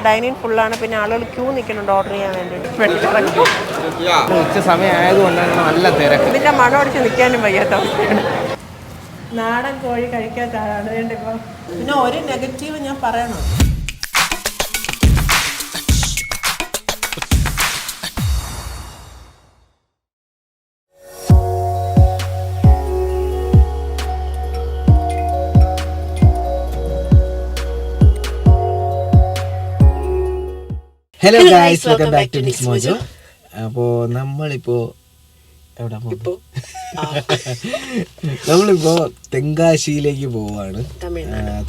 Dining ഫുള്ളാണ്. പിന്നെ ആളുകൾ ക്യൂ നിൽക്കുന്നുണ്ട് ഓർഡർ ചെയ്യാൻ വേണ്ടിയിട്ട്. ഉച്ച സമയം ആയതുകൊണ്ടാണ് നല്ല തിരക്ക്. ഇതിന്റെ മണം അടിച്ച് നിൽക്കാനും വയ്യാത്ത അവസ്ഥയാണ്. നാടൻ കോഴി കഴിക്കാത്തതാണ് ഇപ്പൊ. പിന്നെ ഒരു നെഗറ്റീവ് ഞാൻ പറയണം. Hello guys, welcome back to Nixmojo. അപ്പോൾ നമ്മളിപ്പോ തെങ്കാശിയിലേക്ക് പോവാണ്,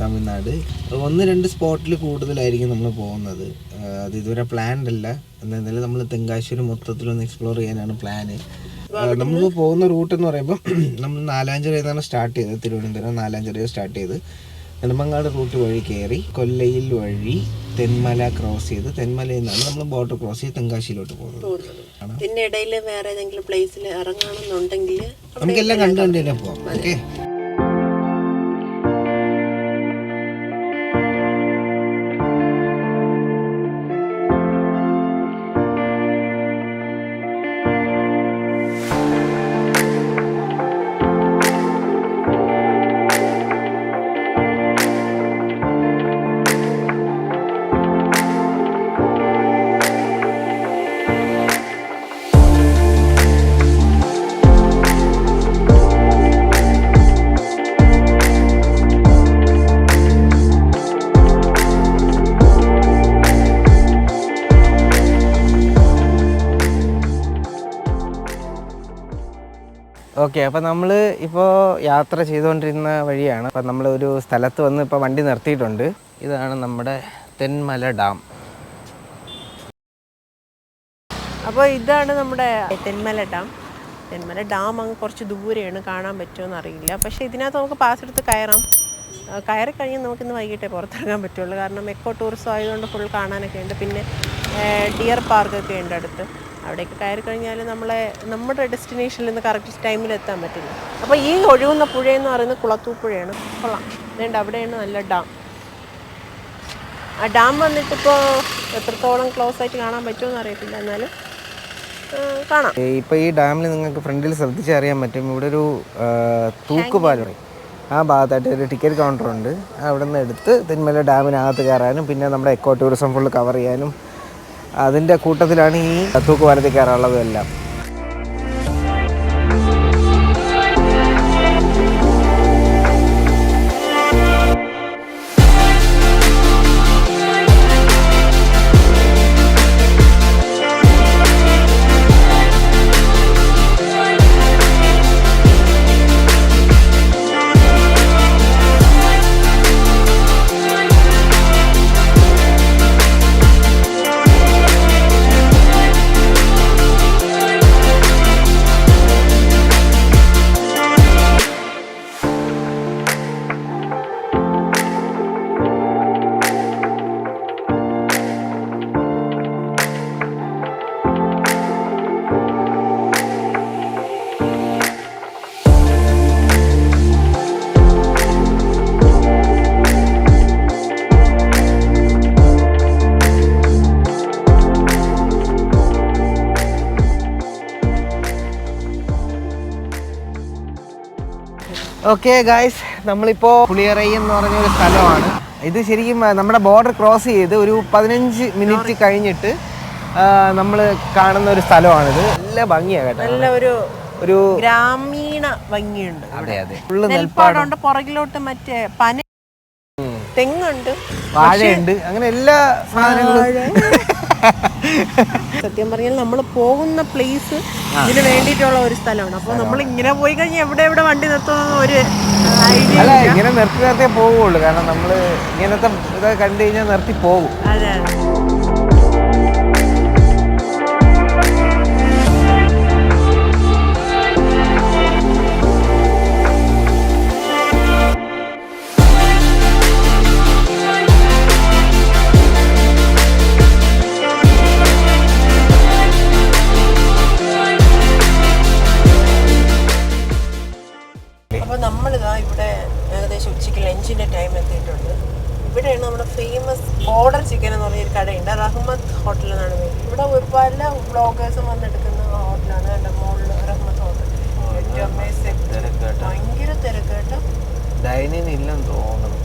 തമിഴ്നാട്. 1-2 സ്പോട്ടിൽ കൂടുതലായിരിക്കും നമ്മൾ പോകുന്നത്. അത് ഇതുവരെ പ്ലാൻഡ് അല്ല. എന്തായാലും നമ്മൾ തെങ്കാശി മൊത്തത്തിലൊന്ന് എക്സ്പ്ലോർ ചെയ്യാനാണ് പ്ലാന്. നമ്മളിപ്പോൾ പോകുന്ന റൂട്ട് എന്ന് പറയുമ്പോൾ നമ്മൾ നാലാഞ്ചിറയിൽ സ്റ്റാർട്ട് ചെയ്തത്. തിരുവനന്തപുരം നാലാഞ്ചിറയിൽ സ്റ്റാർട്ട് ചെയ്ത് നെടുമങ്ങാട് റൂട്ട് വഴി കയറി കൊല്ലയിൽ വഴി തെന്മല ക്രോസ് ചെയ്ത് തെന്മലയിൽ നിന്നാണ് നമ്മൾ ബോർഡർ ക്രോസ് ചെയ്ത് തെങ്കാശിയിലോട്ട് പോകുന്നത്. പിന്നെ ഇടയിൽ വേറെ ഏതെങ്കിലും പ്ലേസിൽ ഇറങ്ങണമെന്നുണ്ടെങ്കിൽ നമുക്കെല്ലാം കണ്ടു തന്നെ പോവാം. Okay, okay. അപ്പോൾ നമ്മൾ ഇപ്പോൾ യാത്ര ചെയ്തുകൊണ്ടിരുന്ന വഴിയാണ്. അപ്പോൾ നമ്മൾ ഒരു സ്ഥലത്ത് വന്ന് ഇപ്പോൾ വണ്ടി നിർത്തിയിട്ടുണ്ട്. ഇതാണ് നമ്മുടെ തെന്മല ഡാം. അപ്പോൾ ഇതാണ് നമ്മുടെ തെന്മല ഡാം. തെന്മല ഡാം അങ്ങ് കുറച്ച് ദൂരെയാണ്, കാണാൻ പറ്റുമോ അറിയില്ല. പക്ഷേ ഇതിനകത്ത് നമുക്ക് പാസ് എടുത്ത് കയറി കഴിഞ്ഞാൽ നമുക്കിന്ന് വൈകിട്ടേ പുറത്തിറങ്ങാൻ പറ്റുള്ളൂ. കാരണം എക്കോ ടൂറിസം ആയതുകൊണ്ട് ഫുൾ കാണാനൊക്കെ ഉണ്ട്. പിന്നെ ഡിയർ പാർക്കൊക്കെ ഉണ്ട് അടുത്ത്. അവിടേക്ക് കയറി കഴിഞ്ഞാൽ നമ്മുടെ ഡെസ്റ്റിനേഷനിൽ നിന്ന് കറക്റ്റ് ടൈമിൽ എത്താൻ പറ്റില്ല. അപ്പോൾ ഈ ഒഴുകുന്ന പുഴയെന്ന് പറയുന്നത് കുളത്തൂപ്പുഴയാണ്. കൊള്ളാം. അതുകൊണ്ട് അവിടെയാണ് നല്ല ഡാം. ആ ഡാം വന്നിട്ടിപ്പോൾ എത്രത്തോളം ക്ലോസ് ആയിട്ട് കാണാൻ പറ്റുമെന്ന് അറിയത്തില്ല, എന്നാലും കാണാം. ഇപ്പോൾ ഈ ഡാമിൽ നിങ്ങൾക്ക് ഫ്രണ്ടിൽ ശ്രദ്ധിച്ചറിയാൻ പറ്റും, ഇവിടെ ഒരു തൂക്കുപാലം. ആ ഭാഗത്തായിട്ട് ഒരു ടിക്കറ്റ് കൗണ്ടറുണ്ട്. അവിടെ നിന്ന് എടുത്ത് തെന്മല ഡാമിനകത്ത് കയറാനും പിന്നെ നമ്മുടെ എക്കോ ടൂറിസം ഫുള്ള് കവർ ചെയ്യാനും അതിൻ്റെ കൂട്ടത്തിലാണ് ഈ തൂക്കുപാലത്തിൽ കയറാനുള്ളതും എല്ലാം. ഓക്കെ ഗായ്സ്, നമ്മളിപ്പോൾ പുളിയറൈ എന്ന് പറഞ്ഞൊരു സ്ഥലമാണ്. ഇത് ശരിക്കും നമ്മുടെ ബോർഡർ ക്രോസ് ചെയ്ത് ഒരു 15 മിനിറ്റ് കഴിഞ്ഞിട്ട് നമ്മൾ കാണുന്ന ഒരു സ്ഥലമാണിത്. നല്ല ഭംഗിയാണ് കേട്ടോ, നല്ല ഒരു ഗ്രാമീണ ഭംഗിയുണ്ട്. അതെ അതെ, നെൽപ്പാടമുണ്ട്, പുറകിലോട്ട് മറ്റേ പന, തെങ്ങുണ്ട്, വാഴയുണ്ട്, അങ്ങനെ എല്ലാ സാധനങ്ങളും. സത്യം പറഞ്ഞാൽ നമ്മൾ പോകുന്ന പ്ലേസ് ഇതിന് വേണ്ടിയിട്ടുള്ള ഒരു സ്ഥലമാണ്. അപ്പോൾ നമ്മൾ ഇങ്ങനെ പോയി കഴിഞ്ഞാൽ എവിടെ വണ്ടി നിർത്തുന്ന ഒരു ഐഡിയ അല്ല, ഇങ്ങനെ നിർത്തിയേ പോവുള്ളൂ. കാരണം നമ്മൾ ഇങ്ങനത്തെ ഇതൊക്കെ കണ്ടു കഴിഞ്ഞാൽ നിർത്തി പോകും. അതെ. നമ്മളിതാ ഇവിടെ ഏകദേശം ഉച്ചയ്ക്ക് ലഞ്ചിൻ്റെ ടൈം എത്തിയിട്ടുണ്ട്. ഇവിടെയാണ് നമ്മൾ നമ്മുടെ ഫേമസ് ഓർഡർ ചിക്കൻ എന്ന് പറഞ്ഞൊരു കടയുണ്ട്. റഹ്മത്ത് ഹോട്ടൽ എന്നാണ് പേര്. ഇവിടെ പല വ്ളോഗേഴ്സും വന്നെടുക്കുന്ന ഹോട്ടലാണ്. എൻ്റെ മോളിൽ റഹ്മത്ത് ഹോട്ടൽ. ഭയങ്കര തിരക്ക് കേട്ടോ. ഡൈനിങ് ഇല്ലെന്ന് തോന്നുന്നു.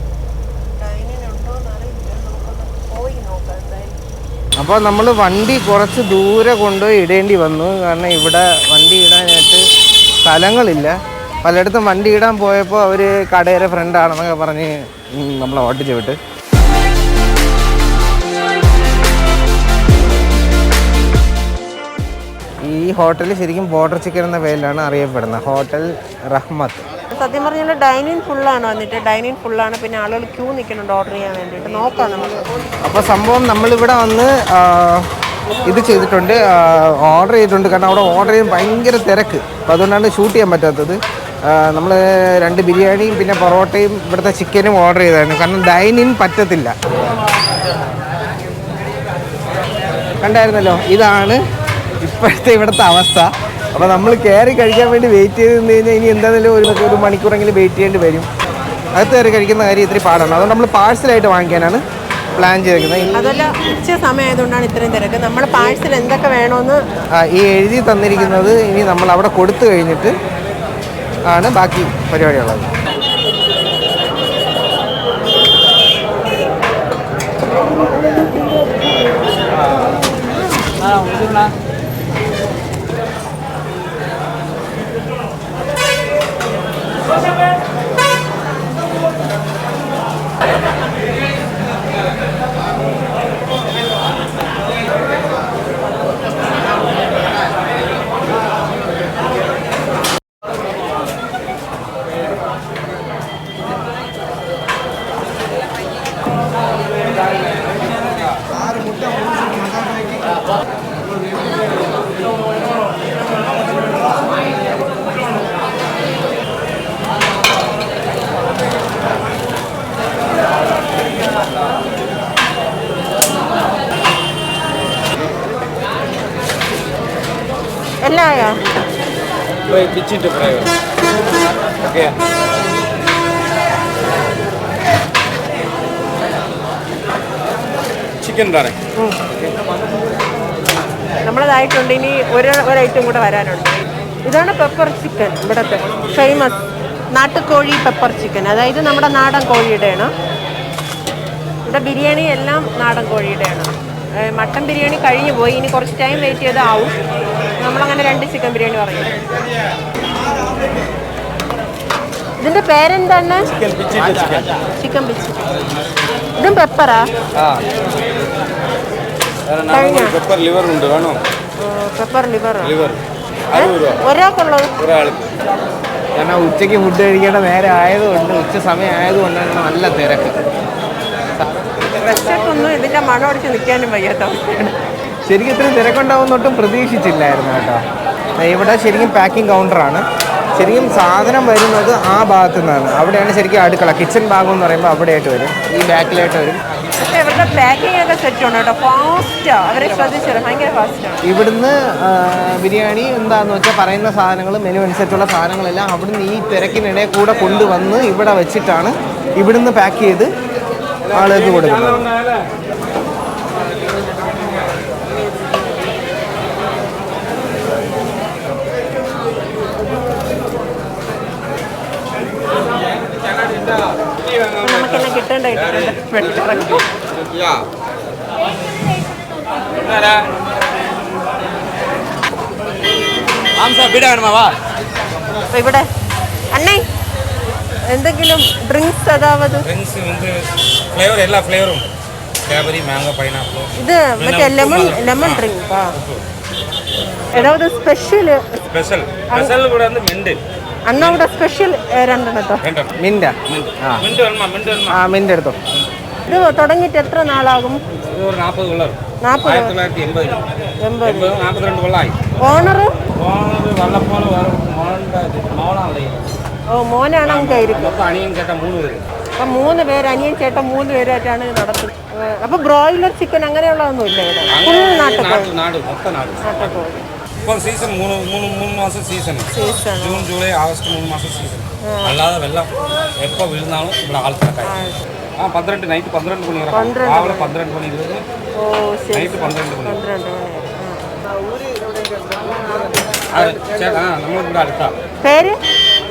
ഡൈനിങ് ഉണ്ടോയെന്ന് അറിയില്ല. നമുക്കൊന്ന് പോയി നോക്കാം എന്തായാലും. അപ്പോൾ നമ്മൾ വണ്ടി കുറച്ച് ദൂരെ കൊണ്ടുപോയി ഇടേണ്ടി വന്നു. കാരണം ഇവിടെ വണ്ടി ഇടാനായിട്ട് സ്ഥലങ്ങളില്ല. പലയിടത്തും വണ്ടി ഇടാൻ പോയപ്പോൾ അവർ കടയുടെ ഫ്രണ്ടാണെന്നൊക്കെ പറഞ്ഞ് നമ്മളെ ഓട്ടിച്ച് വിട്ട്. ഈ ഹോട്ടൽ ശരിക്കും ബോർഡർ ചിക്കൻ എന്ന പേരിലാണ് അറിയപ്പെടുന്നത്. ഹോട്ടൽ റഹ്മത്ത്. സത്യം പറഞ്ഞാൽ ഡൈനിങ് ഫുള്ളാണ് വന്നിട്ട്. ഡൈനിങ് ഫുള്ളാണ്. പിന്നെ ആളുകൾ ക്യൂ നിൽക്കുന്നുണ്ട് ഓർഡർ ചെയ്യാൻ വേണ്ടിയിട്ട്. നോക്കാം നമുക്ക്. അപ്പോൾ സംഭവം നമ്മളിവിടെ വന്ന് ഇത് ചെയ്തിട്ടുണ്ട്, ഓർഡർ ചെയ്തിട്ടുണ്ട്. കാരണം അവിടെ ഓർഡർ ചെയ്യാൻ ഭയങ്കര തിരക്ക്. അപ്പോൾ അതുകൊണ്ടാണ് ഷൂട്ട് ചെയ്യാൻ പറ്റാത്തത്. നമ്മൾ 2 ബിരിയാണിയും പിന്നെ പൊറോട്ടയും ഇവിടുത്തെ ചിക്കനും ഓർഡർ ചെയ്തായിരുന്നു. കാരണം ഡൈനിൻ പറ്റത്തില്ല. കണ്ടായിരുന്നല്ലോ, ഇതാണ് ഇപ്പോഴത്തെ ഇവിടുത്തെ അവസ്ഥ. അപ്പോൾ നമ്മൾ കയറി കഴിക്കാൻ വേണ്ടി വെയിറ്റ് ചെയ്ത് നിന്ന് കഴിഞ്ഞാൽ ഇനി എന്തായാലും ഒരു മണിക്കൂറെങ്കിലും വെയിറ്റ് ചെയ്യേണ്ടി വരും. അകത്ത് കയറി കഴിക്കുന്ന കാര്യം ഇത്തിരി പാടാണ്. അതുകൊണ്ട് നമ്മൾ പാഴ്സലായിട്ട് വാങ്ങിക്കാനാണ് പ്ലാൻ ചെയ്തിരിക്കുന്നത്. അതല്ല, ഉച്ച സമയമായതുകൊണ്ടാണ് ഇത്രയും തിരക്ക്. നമ്മൾ പാഴ്സൽ എന്തൊക്കെ വേണമെന്ന് ഈ എഴുതി തന്നിരിക്കുന്നത് ഇനി നമ്മൾ അവിടെ കൊടുത്തു കഴിഞ്ഞിട്ട് ആണ് ബാക്കി പരിപാടിയുള്ളത്. എല്ലാം ആയോ? ചിക്കൻ കറി നമ്മളതായിട്ടുണ്ട്. ഇനി ഒരു ഐറ്റം കൂടെ വരാനുണ്ട്. ഇതാണ് പെപ്പർ ചിക്കൻ. ഇവിടുത്തെ ഫേമസ് നാട്ടുകോഴി പെപ്പർ ചിക്കൻ. അതായത് നമ്മുടെ നാടൻ കോഴിയുടെയാണ്. ഇവിടെ ബിരിയാണി എല്ലാം നാടൻ കോഴിയുടെയാണ്. മട്ടൻ ബിരിയാണി കഴിഞ്ഞു പോയി. ഇനി കുറച്ച് ടൈം വെയിറ്റ് ചെയ്താവും. നമ്മളങ്ങനെ 2 ചിക്കൻ ബിരിയാണി പറയും. ഇതിന്റെ പേരെന്താണ്? ചിക്കൻ പിച്ചി. ഇതും പെപ്പറാ? പെപ്പർ ലിവർ ഉണ്ട്, വേണോ? പെപ്പർ ലിവർ ഒരാൾക്കുള്ളത്. കാരണം ഉച്ചയ്ക്ക് ഫുഡ് കഴിക്കേണ്ട നേരം ആയതുകൊണ്ട്, ഉച്ച സമയം ആയതുകൊണ്ടാണ് നല്ല തിരക്ക്. വിശക്കൊന്നും ഇതിന്റെ മണം അടിച്ച് നിൽക്കാനും വയ്യാത്ത അവസ്ഥയാണ്. ശരിക്കും ഇത്രയും തിരക്കുണ്ടാവുന്നൊട്ടും പ്രതീക്ഷിച്ചില്ലായിരുന്നു കേട്ടോ. ഇവിടെ ശരിക്കും പാക്കിംഗ് കൗണ്ടറാണ്. ശരിക്കും സാധനം വരുന്നത് ആ ഭാഗത്തു നിന്നാണ്. അവിടെയാണ് ശരിക്കും അടുക്കള. കിച്ചൺ ഭാഗം എന്ന് പറയുമ്പോൾ അവിടെയായിട്ട് വരും, ഈ ബാക്കിലായിട്ട് വരും. പക്ഷേ ഇവരുടെ പാക്കിംഗ് ഒക്കെ സെറ്റ് ഉണ്ട് കേട്ടോ. ഫാസ്റ്റാണ്. അവരെ ശ്രദ്ധിച്ചത് ഭയങ്കര ഫാസ്റ്റാണ്. ഇവിടുന്ന് ബിരിയാണി എന്താണെന്ന് വെച്ചാൽ പറയുന്ന സാധനങ്ങൾ, മെനു അനുസരിച്ചുള്ള സാധനങ്ങളെല്ലാം അവിടുന്ന് ഈ തിരക്കിനിടയിൽ കൂടെ കൊണ്ടുവന്ന് ഇവിടെ വെച്ചിട്ടാണ് ഇവിടുന്ന് പാക്ക് ചെയ്ത് ആളുകൾക്ക് കൊടുക്കുന്നത്. നമുക്കെല്ലാം കിട്ടേണ്ടതായിട്ടുണ്ട്. അപ്പൊ ഇവിടെ അണ്ണേ എന്തെങ്കിലും ഡ്രിങ്ക്സ്, അതാവത് എല്ലാ ഫ്ലേവറും സ്ട്രോബെറി, മാംഗോ, പൈനാപ്പിൾ. ഇത് മറ്റേ ലെമൺ ഡ്രിങ്ക്. ഏതാവത് സ്പെഷ്യൽ കൂടെ മിന്റ്. അണ്ണവിടെ സ്പെഷ്യൽ 2 കേട്ടോ. മിന്റ് എടുത്തോ. ഇത് തുടങ്ങിയിട്ട് എത്ര നാളാകും? 40 ഓണർ മോനാണ് അങ്ങായിരിക്കും. അപ്പം 3 പേര്, അനിയൻ ചേട്ടൻ 3 പേരായിട്ടാണ് നടത്തുന്നത്. അപ്പൊ ബ്രോയിലർ ചിക്കൻ അങ്ങനെയുള്ളതൊന്നും ഇല്ല ഇവിടെ. ഫുൾ നാട്ടുകോഴി. ഇപ്പോൾ സീസൺ 3 മാസം സീസൺ. ജൂൺ, ജൂലൈ, ആഗസ്റ്റ് 3 മാസം സീസൺ. അല്ലാതെ വെള്ളം എപ്പോൾ വീഴുന്നാലും ഇവിടെ ആൾക്കാരായി. 12 നൈറ്റ് 12 മണി വരെ രാവിലെ 12 മണി ഇരുന്ന് ഓ ശരി നൈറ്റ് 12 മണി 12 മണി വരെ. നമ്മളിവിടെ അടുത്താണ് പേര്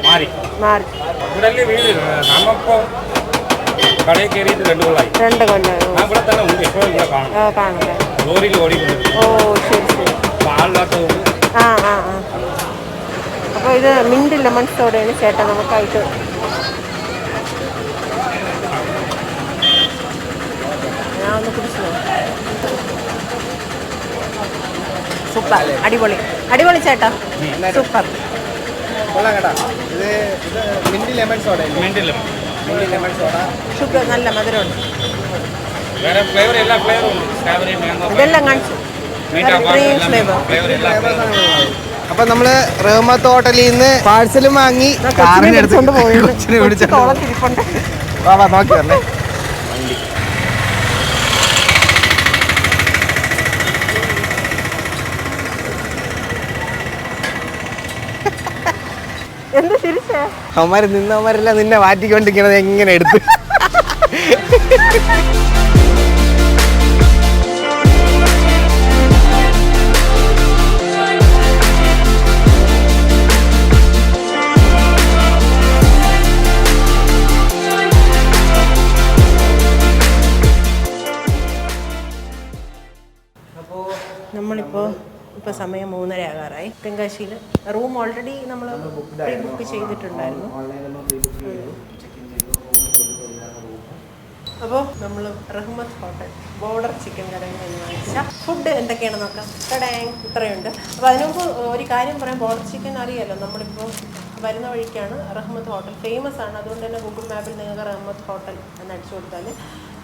മാറി മാറി ഇവിടെ അല്ലേ വീട് നമ്മളിപ്പോൾ കടയിൽ കയറിയിട്ട് 2 കൊല്ലമായി. 2 കൊല്ലം. ഞാൻ ഇവിടെ തന്നെ ഉണ്ട്, എപ്പോഴും ഇവിടെ കാണും. കാണുമല്ലേ? ലോറിയിൽ ഓടിക്കുന്നത്. ഓ ശരി ശരി. അപ്പോൾ ആളില്ലാത്തതുകൊണ്ട് ആ ആ ആ. അപ്പോൾ ഇത് മിൻറ്റ് ലെമൺ സോഡയാണ് ചേട്ടാ നമുക്കായിട്ട്. ഞാൻ ഒന്ന് കുടിച്ചു. സൂപ്പർ, അടിപൊളി അടിപൊളി ചേട്ടാ, സൂപ്പർ. കൊള്ളാം കേട്ടോ. ഇത് mint lemon soda. Mint lemon soda sugar നല്ല മധുരമുണ്ട്. വേറെ ഫ്ലേവർ എല്ലാ ഫ്ലേവറും ഉണ്ട്. സ്ട്രോബെറി, മാംഗോ, ഇതെല്ലാം കാണിച്ചു. Cream flavour. ഫ്ലേവർ എല്ലാ ഫ്ലേവറും. അപ്പൊ നമ്മള് റഹ്മത്ത് ഹോട്ടലിൽ നിന്ന് പാഴ്സലും വാങ്ങി കാറിനെടുത്തോണ്ട് പോയി. നോക്കി വരണേ വണ്ടി. എന്താ ശരിച്ചേ? അവന്മാര് നിന്നവന്മാരെല്ലാം നിന്നെ മാറ്റിക്കൊണ്ടിരിക്കണത് എങ്ങനെ എടുത്ത്. ഇപ്പോൾ സമയം 3:30 ആകാറായി. തെങ്കാശിയിൽ റൂം ഓൾറെഡി നമ്മൾ പ്രീ ബുക്ക് ചെയ്തിട്ടുണ്ടായിരുന്നു. അപ്പോൾ നമ്മൾ റഹ്മത്ത് ഹോട്ടൽ ബോർഡർ ചിക്കൻ കടയിൽ നിന്ന് വാങ്ങിച്ച ഫുഡ് എന്തൊക്കെയാണെന്ന് നോക്കാം. കടയാൻ ഇത്രയുണ്ട്. അപ്പോൾ അതിനുമുമ്പ് ഒരു കാര്യം പറയാം. ബോർഡർ ചിക്കൻ അറിയാമല്ലോ, നമ്മളിപ്പോൾ വരുന്ന വഴിക്കാണ് റഹ്മത്ത് ഹോട്ടൽ. ഫേമസ് ആണ്, അതുകൊണ്ട് തന്നെ ഗൂഗിൾ മാപ്പിൽ നിങ്ങൾക്ക് റഹ്മത്ത് ഹോട്ടൽ എന്ന് അടിച്ചു കൊടുത്താൽ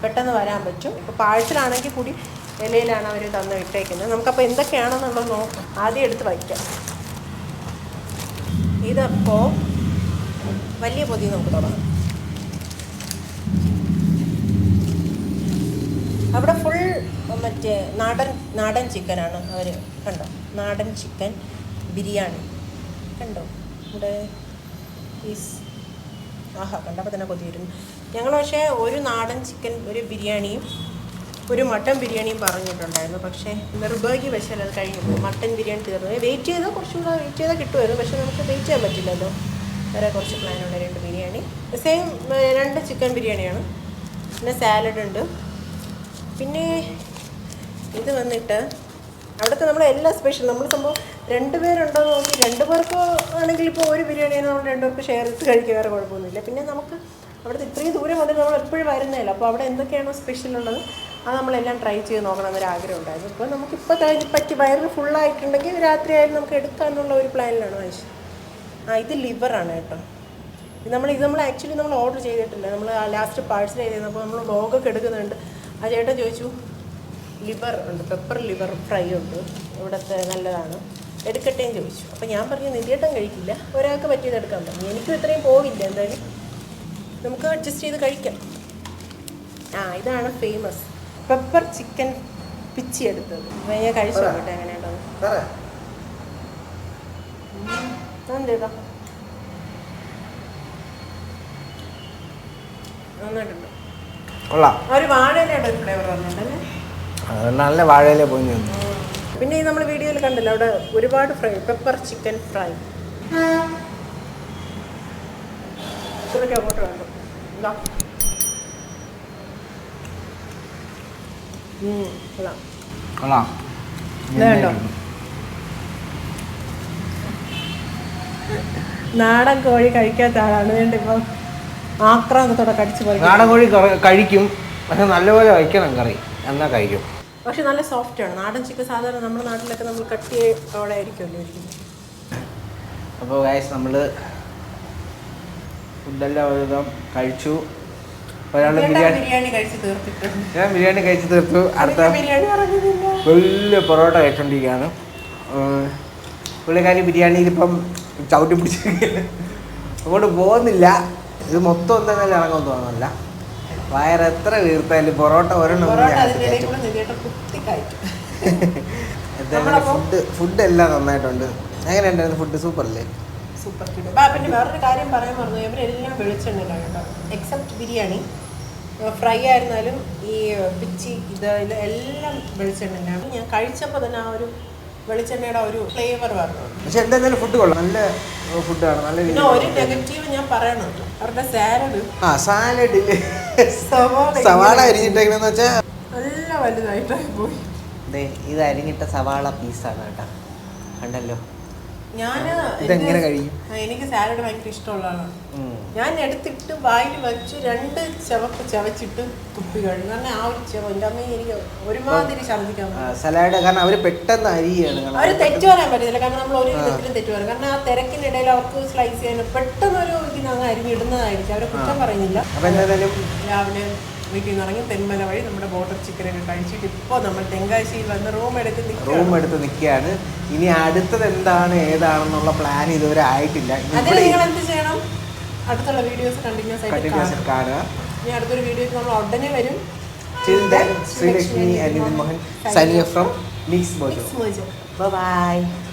പെട്ടെന്ന് വരാൻ പറ്റും. ഇപ്പോൾ പാഴ്സലാണെങ്കിൽ കൂടി ഇലയിലാണ് അവർ തന്ന് ഇട്ടേക്കുന്നത്. നമുക്കപ്പോൾ എന്തൊക്കെയാണെന്നുള്ളത് നോക്കാം. ആദ്യം എടുത്ത് വയ്ക്കാം. ഇതപ്പോൾ വലിയ പൊതി നമുക്ക് തുടങ്ങാം. അവിടെ ഫുൾ മറ്റേ നാടൻ ചിക്കനാണ് അവർ. കണ്ടോ, നാടൻ ചിക്കൻ ബിരിയാണി കണ്ടോ ഇവിടെ പീസ്. ആഹാ, കണ്ടപ്പോൾ തന്നെ കൊതിയിരുന്നു. ഞങ്ങൾ പക്ഷേ ഒരു നാടൻ ചിക്കൻ ഒരു ബിരിയാണിയും ഒരു മട്ടൻ ബിരിയാണിയും പറഞ്ഞിട്ടുണ്ടായിരുന്നു. പക്ഷേ നിർഭാഗ്യവശാൽ അത് കഴിഞ്ഞു പോയി. മട്ടൻ ബിരിയാണി തീർന്നു. വെയിറ്റ് ചെയ്താൽ കുറച്ചുകൂടെ വെയിറ്റ് ചെയ്താൽ കിട്ടുമായിരുന്നു. പക്ഷേ നമുക്ക് വെയിറ്റ് ചെയ്യാൻ പറ്റില്ലല്ലോ. വേറെ കുറച്ച് പ്ലാനുള്ള 2 ബിരിയാണി, സെയിം 2 ചിക്കൻ ബിരിയാണിയാണ്. പിന്നെ സാലഡ് ഉണ്ട്. പിന്നെ ഇത് വന്നിട്ട് അവിടുത്തെ നമ്മൾ എല്ലാ സ്പെഷ്യൽ നമ്മൾ സംഭവം 2 പേരുണ്ടോ നോക്കി 2 പേർക്ക് ആണെങ്കിൽ ഇപ്പോൾ ഒരു ബിരിയാണിയാണ് നമ്മൾ 2 പേർക്ക് ഷെയർ ചെയ്ത് കഴിക്കുക, വേറെ കുഴപ്പമൊന്നുമില്ല. പിന്നെ നമുക്ക് അവിടുത്തെ ഇത്രയും ദൂരം വന്നിട്ട് നമ്മൾ എപ്പോഴും വരുന്നതല്ല. അപ്പോൾ അവിടെ എന്തൊക്കെയാണോ സ്പെഷ്യൽ ഉള്ളത് അത് നമ്മളെല്ലാം ട്രൈ ചെയ്ത് നോക്കണം എന്നൊരു ആഗ്രഹം ഉണ്ടായിരുന്നു. ഇപ്പോൾ നമുക്കിപ്പോൾ പറ്റി വയറിന് ഫുള്ളായിട്ടുണ്ടെങ്കിൽ രാത്രി ആയാലും നമുക്ക് എടുക്കാനുള്ള ഒരു പ്ലാനിലാണ് വാങ്ങിച്ചത്. ഇത് ലിവറാണ് കേട്ടോ. ഇത് നമ്മൾ ആക്ച്വലി നമ്മൾ ഓർഡർ ചെയ്തിട്ടില്ല. നമ്മൾ ലാസ്റ്റ് പാഴ്സൽ ചെയ്തിരുന്നപ്പോൾ നമ്മൾ വ്ലോഗൊക്കെ എടുക്കുന്നുണ്ട്. ആ ചേട്ടൻ ചോദിച്ചു ലിവർ ഉണ്ട്, പെപ്പർ ലിവർ ഫ്രൈ ഉണ്ട്, ഇവിടുത്തെ നല്ലതാണ്, എടുക്കട്ടേന്ന് ചോദിച്ചു. അപ്പോൾ ഞാൻ പറഞ്ഞു നിധിയേട്ടൻ കഴിക്കില്ല, ഒരാൾക്ക് പറ്റിയത് എടുക്കാൻ പറഞ്ഞു. എനിക്കും ഇത്രയും പോവില്ല, എന്തായാലും നമുക്ക് അഡ്ജസ്റ്റ് ചെയ്ത് കഴിക്കാം. ഇതാണ് ഫേമസ് പെപ്പർ ചിക്കൻ പിച്ചി എടുത്തത്. ഞാൻ കഴിച്ചു നോക്കട്ടെ എങ്ങനെയുണ്ടോ. എന്തേതാ നന്നായിട്ടുണ്ട്. ഒരു വാഴയിലയുടെ ഒരു ഫ്ലേവർ വന്നിട്ടല്ലേ, നല്ല വാഴയില പോയി. പിന്നെ ഈ നമ്മൾ വീഡിയോയിൽ കണ്ടല്ലോ അവിടെ ഒരുപാട് ഫ്രൈ പെപ്പർ ചിക്കൻ ഫ്രൈ. ഇത്രയ്ക്ക് അങ്ങോട്ട് വേണ്ട. എന്താ വേണ്ടോ? നാടൻ കോഴി കഴിക്കാത്ത ആളാണ്. വേണ്ട ഇപ്പം ആക്രാന്തത്തോടെ കടിച്ചു പോയി. നാടൻ കോഴി കഴിക്കും, പക്ഷെ നല്ലപോലെ കഴിക്കണം കറി, എന്നാ കഴിക്കും. പക്ഷെ നല്ല സോഫ്റ്റ് ആണ്. നാടൻ ചിക്കൻ സാധാരണ നമ്മുടെ നാട്ടിലൊക്കെ നമ്മൾ കട്ടിയോടെ ആയിരിക്കുമല്ലോ ഇരിക്കുന്നത്. അപ്പോൾ ഗൈസ് നമ്മൾ ഫുഡെല്ലാം ഒരുവിധം കഴിച്ചു. ഒരാൾ ബിരിയാണി കഴിച്ച് തീർത്തിട്ടുണ്ട്. ഞാൻ ബിരിയാണി കഴിച്ച് തീർത്തു. അടുത്ത വലിയ പൊറോട്ട കഴിച്ചുകൊണ്ടിരിക്കുകയാണ്. പുള്ളിക്കാരി ബിരിയാണിയിൽ ഇപ്പം ചവിട്ടി പിടിച്ചിരിക്കുകയാണ്, അങ്ങോട്ട് പോകുന്നില്ല. ഇത് മൊത്തം എന്തായാലും ഇറങ്ങാൻ തോന്നുന്നില്ല. വയറെത്ര വീർത്തായാലും പൊറോട്ട ഒരെണ്ണം. ഫുഡ് എല്ലാം നന്നായിട്ടുണ്ട്. എങ്ങനെയുണ്ടായിരുന്നു ഫുഡ്? സൂപ്പർ അല്ലേ? സൂപ്പർ. പിന്നെ വേറൊരു കാര്യം പറയാൻ പറഞ്ഞു, ഇവരെല്ലാം വെളിച്ചെണ്ണയിലാണ് കേട്ടോ, എക്സെപ്റ്റ് ബിരിയാണി. ഫ്രൈ ആയിരുന്നാലും ഈ പിച്ചി എല്ലാം വെളിച്ചെണ്ണയാണ്. ഞാൻ കഴിച്ചപ്പോൾ തന്നെ ആ ഒരു വെളിച്ചെണ്ണയുടെ ഒരു ഫ്ലേവർ പറഞ്ഞു. പക്ഷെ എന്തായാലും ഫുഡ് കൊള്ളാം, നല്ല ഫുഡാണ്, നല്ല പിന്നെ ഒരു നെഗറ്റീവ് ഞാൻ പറയണുണ്ട്, അവരുടെ സാലഡ്. സാലഡില് സവാള അരിഞ്ഞിട്ടേക്കെന്ന് വെച്ചാൽ നല്ല വലുതായിട്ടായി പോയി. ഇത് അരിഞ്ഞിട്ട സവാള പീസാണ് കേട്ടോ, കണ്ടല്ലോ. ഇതെങ്ങനെ കഴിയും? എനിക്ക് സാലഡ് ഭയങ്കര ഇഷ്ടമുള്ളതാണ്. ഞാൻ എടുത്തിട്ട് വായിൽ വെച്ച് 2 ചവച്ചിട്ട് തുപ്പി കഴിഞ്ഞു. കാരണം ആ ഒരു എൻ്റെ അമ്മ എനിക്ക് ഒരുമാതിരി ഛർദ്ദിക്കാൻ സലാഡ്. കാരണം അവർ പെട്ടെന്ന് അരിയാണ്, അവർ തെറ്റു പറയാൻ പറ്റത്തില്ല. കാരണം നമ്മൾ ഒരു വിധത്തിലും തെറ്റു പറയാം. കാരണം ആ തിരക്കിനിടയിൽ അവർക്ക് സ്ലൈസ് ചെയ്യാൻ പെട്ടെന്നൊരു ഇതിനങ്ങ് അരിഞ്ഞിടുന്നതായിരിക്കും. അവരെ കുറ്റം പറയുന്നില്ല. രാവിലെ വീട്ടിൽ നിന്ന് ഇറങ്ങി തെന്മല വഴി നമ്മുടെ ബോട്ടർ ചിക്കനൊക്കെ കഴിച്ചിട്ട് ഇപ്പോൾ നമ്മൾ തെങ്കാശിയിൽ വന്ന് റൂം എടുത്ത് നിൽക്കുകയാണ്. ഇനി അടുത്തത് എന്താണ് ഏതാണെന്നുള്ള പ്ലാൻ ഇതുവരെ ആയിട്ടില്ല. അതിൽ നിങ്ങൾ എന്ത് ചെയ്യണം? അടുത്തുള്ള വീഡിയോസ് കണ്ടിന്യൂസ് ആയിട്ട് കാണുക. ഇനി അടുത്തൊരു വീഡിയോക്ക് നമ്മൾ ഉടനെ വരും. Till then, Sri Lakshmi and Niksmojo signing off from Niksmojo. Bye bye.